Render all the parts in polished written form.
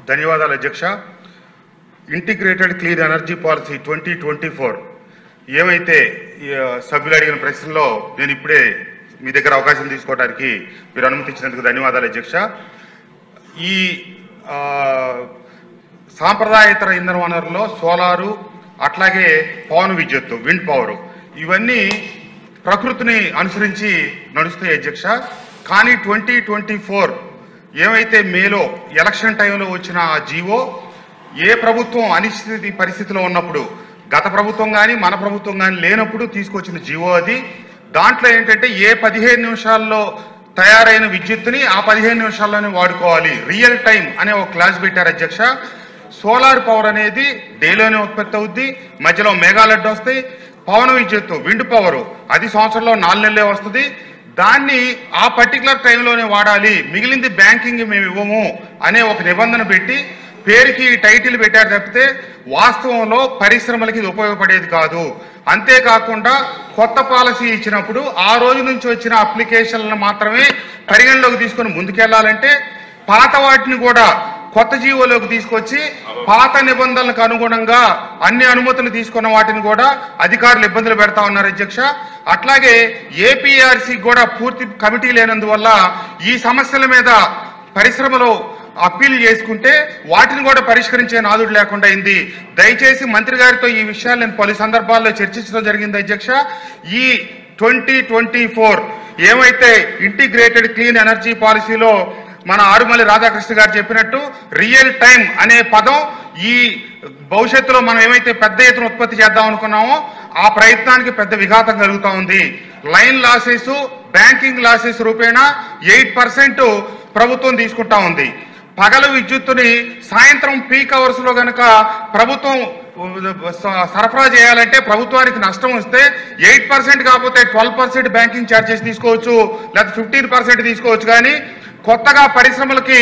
ధన్యవాదాలు అధ్యక్ష. Integrated clean energy policy 2024 ఏమైతే సభ్యులు అడిగిన ప్రశ్నలో నేను ఇప్పుడే మీ దగ్గర అవకాశం తీసుకోవడానికి మీరు అనుమతించినందుకు ధన్యవాదాలు అధ్యక్ష. ఈ సాంప్రదాయేతర ఇంధన వనరుల్లో సోలారు, అట్లాగే పవన విద్యుత్తు, విండ్ పవర్, ఇవన్నీ ప్రకృతిని అనుసరించి నడుస్తాయి అధ్యక్ష. కానీ 2024 ఏమైతే మేలో ఎలక్షన్ టైంలో వచ్చిన ఆ జీవో, ఏ ప్రభుత్వం అనిశ్చిత పరిస్థితిలో ఉన్నప్పుడు, గత ప్రభుత్వం కానీ మన ప్రభుత్వం కానీ లేనప్పుడు తీసుకొచ్చిన జీవో అది. దాంట్లో ఏంటంటే ఏ 15 నిమిషాల్లో తయారైన విద్యుత్తుని ఆ 15 నిమిషాల్లోనే వాడుకోవాలి, రియల్ టైం అనే ఒక క్లాస్ పెట్టారు అధ్యక్ష. సోలార్ పవర్ అనేది డేలోనే ఉత్పత్తి అవుద్ది, మధ్యలో మేఘాలడ్డు వస్తాయి. పవన విద్యుత్తు, విండ్ పవర్, అది సంవత్సరంలో 4 నెలలే వస్తుంది. దాన్ని ఆ పర్టికులర్ టైంలోనే వాడాలి, మిగిలింది బ్యాంకింగ్ మేము ఇవ్వము అనే ఒక నిబంధన పెట్టి పేరుకి టైటిల్ పెట్టారు తప్పితే వాస్తవంలో పరిశ్రమలకి ఇది ఉపయోగపడేది కాదు. అంతేకాకుండా కొత్త పాలసీ ఇచ్చినప్పుడు ఆ రోజు నుంచి వచ్చిన అప్లికేషన్లను మాత్రమే పరిగణలోకి తీసుకొని ముందుకెళ్లాలంటే, పాత వాటిని కూడా కొత్త జీవోలోకి తీసుకొచ్చి పాత నిబంధనలకు అనుగుణంగా అన్ని అనుమతులు తీసుకున్న వాటిని కూడా అధికారులు ఇబ్బందులు పెడతా ఉన్నారు అధ్యక్ష. అట్లాగే ఏపీఆర్సీ కూడా పూర్తి కమిటీ లేనందువల్ల ఈ సమస్యల మీద పరిశ్రమలో అప్పీల్ చేసుకుంటే వాటిని కూడా పరిష్కరించే నాదుడు లేకుండా అయింది. దయచేసి మంత్రి గారితో ఈ విషయాలు నేను పలు సందర్భాల్లో చర్చించడం జరిగింది అధ్యక్ష. ఈ 2024 ఏమైతే ఇంటిగ్రేటెడ్ క్లీన్ ఎనర్జీ పాలసీలో మన ఆరుమల్లి రాధాకృష్ణ గారు చెప్పినట్టు రియల్ టైం అనే పదం ఈ భవిష్యత్తులో మనం ఏమైతే పెద్ద ఎత్తున ఉత్పత్తి చేద్దాం అనుకున్నామో ఆ ప్రయత్నానికి పెద్ద విఘాతం కలుగుతా ఉంది. లైన్ లాసెస్, బ్యాంకింగ్ లాసెస్ రూపేణా 8% ప్రభుత్వం తీసుకుంటా ఉంది. పగల విద్యుత్తుని సాయంత్రం పీక్ అవర్స్ లో గనక ప్రభుత్వం సరఫరా చేయాలంటే ప్రభుత్వానికి నష్టం వస్తే 8% కాకపోతే 12% బ్యాంకింగ్ ఛార్జెస్ తీసుకోవచ్చు, లేదా 15% తీసుకోవచ్చు. కానీ కొత్తగా పరిశ్రమలకి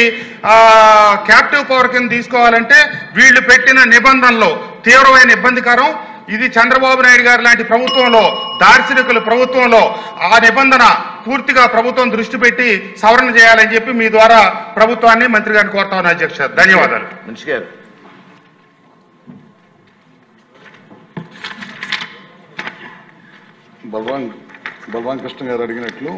క్యాప్టివ్ పవర్ కింద తీసుకోవాలంటే వీళ్ళు పెట్టిన నిబంధనలు తీవ్రమైన ఇబ్బందికరం. ఇది చంద్రబాబు నాయుడు గారు లాంటి ప్రభుత్వంలో, దార్శనికుల ప్రభుత్వంలో ఆ నిబంధన పూర్తిగా ప్రభుత్వం దృష్టి పెట్టి సవరణ చేయాలని చెప్పి మీ ద్వారా ప్రభుత్వాన్ని, మంత్రి గారిని కోరుతా ఉన్నా అధ్యక్ష. ధన్యవాదాలు. మనిషి గారు. బల్వాన్ కృష్ణ గారు అడిగినట్లు